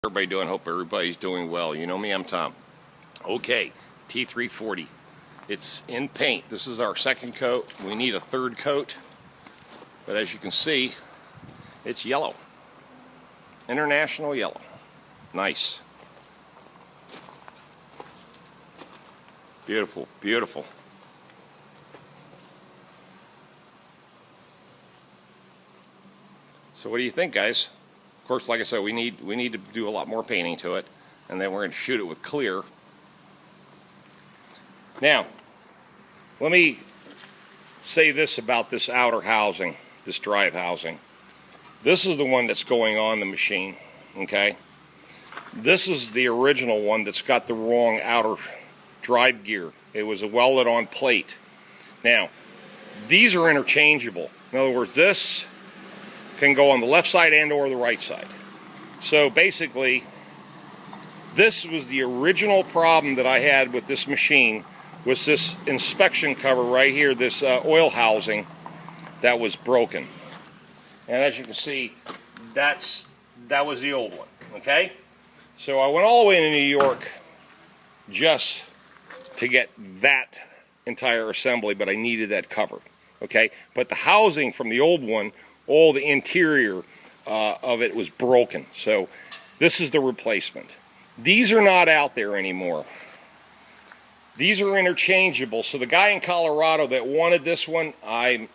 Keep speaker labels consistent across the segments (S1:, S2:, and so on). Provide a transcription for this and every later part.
S1: Everybody doing? Hope everybody's doing well. You know me, I'm Tom. Okay, T340. It's in paint. This is our second coat. We need a third coat, but as you can see, it's yellow. International yellow. Nice. Beautiful, beautiful. So what do you think, guys? Of course, like I said, we need to do a lot more painting to it, and then we're going to shoot it with clear. Now, let me say this about this outer housing, this drive housing. This is the one that's going on the machine, okay? This is the original one that's got the wrong outer drive gear. It was a welded on plate. Now, these are interchangeable. In other words, this can go on the left side and or the right side. So basically, this was the original problem that I had with this machine, was this inspection cover right here, this oil housing that was broken. And as you can see, that was the old one, okay? So I went all the way to New York just to get that entire assembly, but I needed that covered, okay? But the housing from the old one, all the interior of it was broken. So this is the replacement. These are not out there anymore. These are interchangeable. So the guy in Colorado that wanted this one, I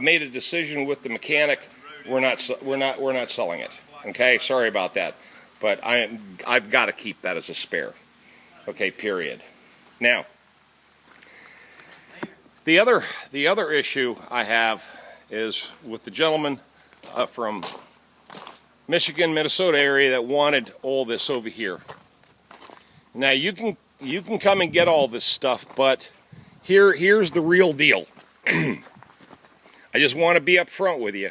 S1: made a decision with the mechanic. We're not selling it. Okay, sorry about that, but I've got to keep that as a spare. Okay, period. Now, the other issue I have is with the gentleman from Michigan, Minnesota area that wanted all this over here. Now you can come and get all this stuff, but here's the real deal. I just want to be up front with you.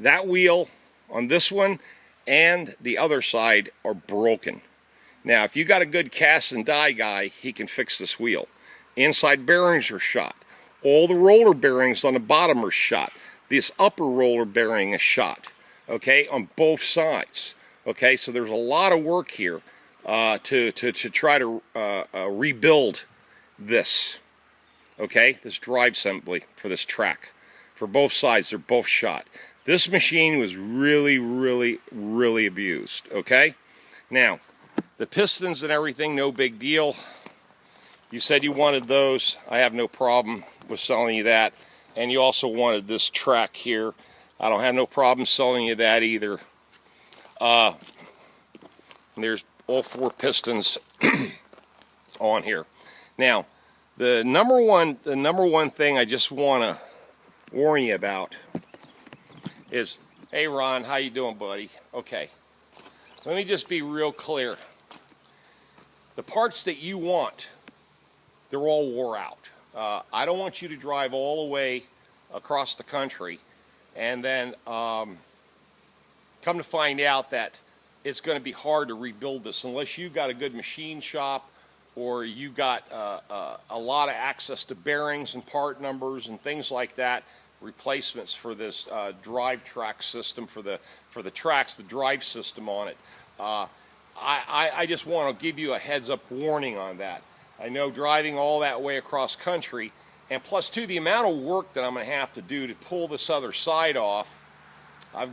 S1: That wheel on this one and the other side are broken. Now, if you got a good cast and die guy, he can fix this wheel. Inside bearings are shot. All the roller bearings on the bottom are shot. This upper roller bearing is shot, okay, on both sides. Okay, so there's a lot of work here to try to rebuild this, okay, this drive assembly for this track. For both sides, they're both shot. This machine was really, really, really abused, okay? Now, the pistons and everything, no big deal. You said you wanted those. I have no problem with selling you that. And you also wanted this track here. I don't have no problem selling you that either. There's all 4 pistons on here. Now, the number one thing I just want to warn you about is, hey Ron, how you doing, buddy? Okay, let me just be real clear. The parts that you want, they're all wore out. I don't want you to drive all the way across the country and then come to find out that it's going to be hard to rebuild this unless you've got a good machine shop or you got a lot of access to bearings and part numbers and things like that, replacements for this drive track system, for the tracks, the drive system on it. I just want to give you a heads up warning on that. I know driving all that way across country, and plus too, the amount of work that I'm going to have to do to pull this other side off, I'm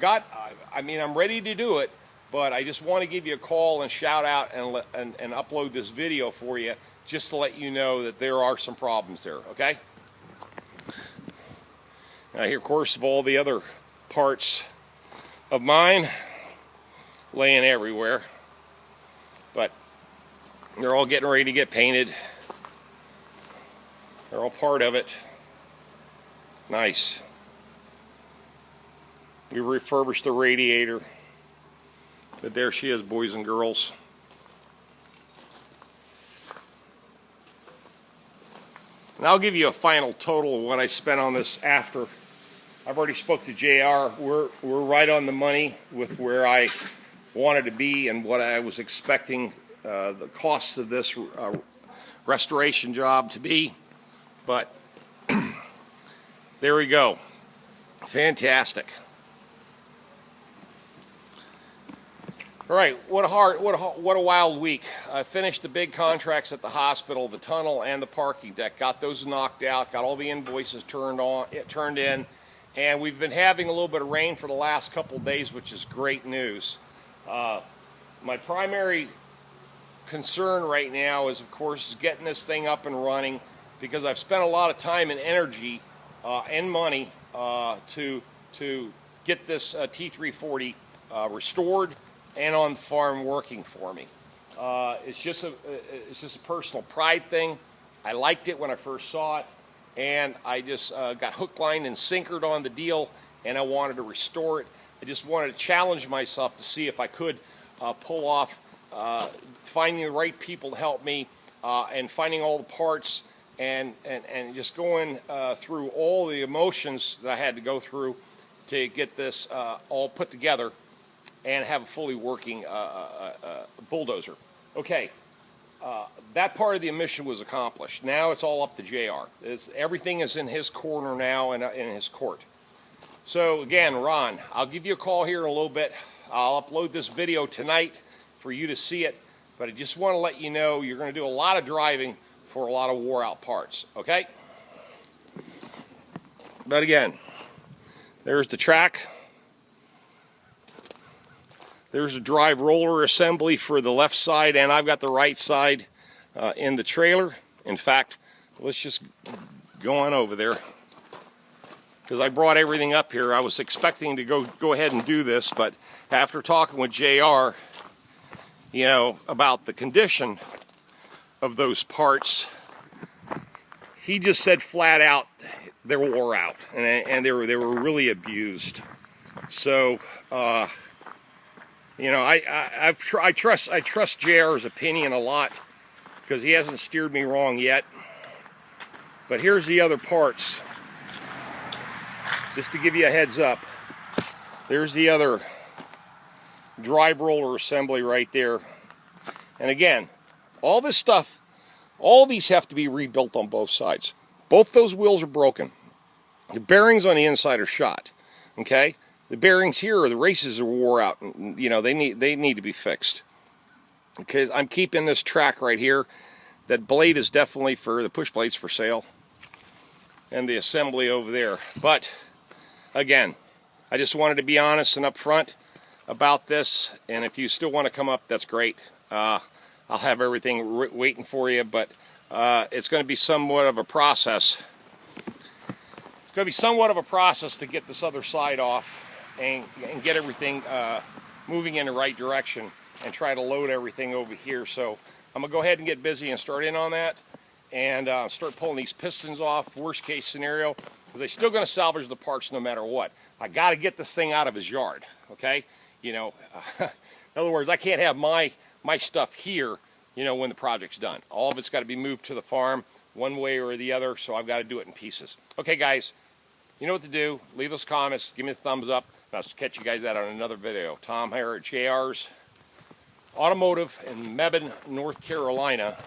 S1: ready to do it, but I just want to give you a call and shout out and upload this video for you just to let you know that there are some problems there, okay? Now here, of course, of all the other parts of mine laying everywhere, but they're all getting ready to get painted. They're all part of it. Nice. We refurbished the radiator. But there she is, boys and girls. And I'll give you a final total of what I spent on this after. I've already spoke to JR. We're right on the money with where I wanted to be and what I was expecting the cost of this restoration job to be, but there we go. Fantastic. All right, what a wild week. I finished the big contracts at the hospital, the tunnel and the parking deck. Got those knocked out, got all the invoices turned in, and we've been having a little bit of rain for the last couple of days, which is great news. My primary concern right now is, of course, getting this thing up and running, because I've spent a lot of time and energy and money to get this T340 restored and on the farm working for me. It's just a personal pride thing. I liked it when I first saw it, and I just got hook, line, and sinkered on the deal, and I wanted to restore it. I just wanted to challenge myself to see if I could pull off finding the right people to help me and finding all the parts and just going through all the emotions that I had to go through to get this all put together and have a fully working bulldozer. Okay, that part of the mission was accomplished. Now it's all up to JR. Everything is in his corner now and in his court. So again, Ron, I'll give you a call here in a little bit. I'll upload this video tonight for you to see it, but I just want to let you know you're going to do a lot of driving for a lot of wore out parts, okay? But again, there's the track. There's a drive roller assembly for the left side, and I've got the right side in the trailer. In fact, let's just go on over there, because I brought everything up here. I was expecting to go ahead and do this, but after talking with JR, you know, about the condition of those parts, he just said flat out they were wore out, and they were really abused. So you know, I trust JR's opinion a lot, because he hasn't steered me wrong yet. But here's the other parts, just to give you a heads up. There's the other drive roller assembly right there. And again, all this stuff, all these have to be rebuilt on both sides. Both those wheels are broken. The bearings on the inside are shot. Okay? The bearings here, the races are wore out. And, you know, they need to be fixed. Okay, I'm keeping this track right here. That blade is definitely for the push plates for sale, and the assembly over there. But again, I just wanted to be honest and upfront about this. And if you still want to come up, that's great. I'll have everything waiting for you. But it's going to be somewhat of a process. It's going to be somewhat of a process to get this other side off and get everything moving in the right direction, and try to load everything over here. So I'm going to go ahead and get busy and start in on that, and start pulling these pistons off, worst case scenario, because they're still going to salvage the parts no matter what. I got to get this thing out of his yard, okay? You know, in other words, I can't have my stuff here, you know, when the project's done. All of it's got to be moved to the farm one way or the other, so I've got to do it in pieces. Okay, guys, you know what to do. Leave us comments, give me a thumbs up, and I'll catch you guys out on another video. Tom here at JR's Automotive in Mebane, North Carolina,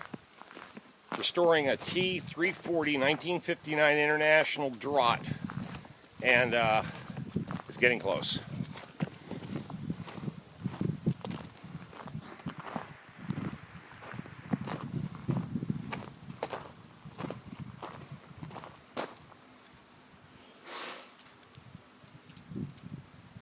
S1: restoring a T340 1959 International Draught, and it's getting close.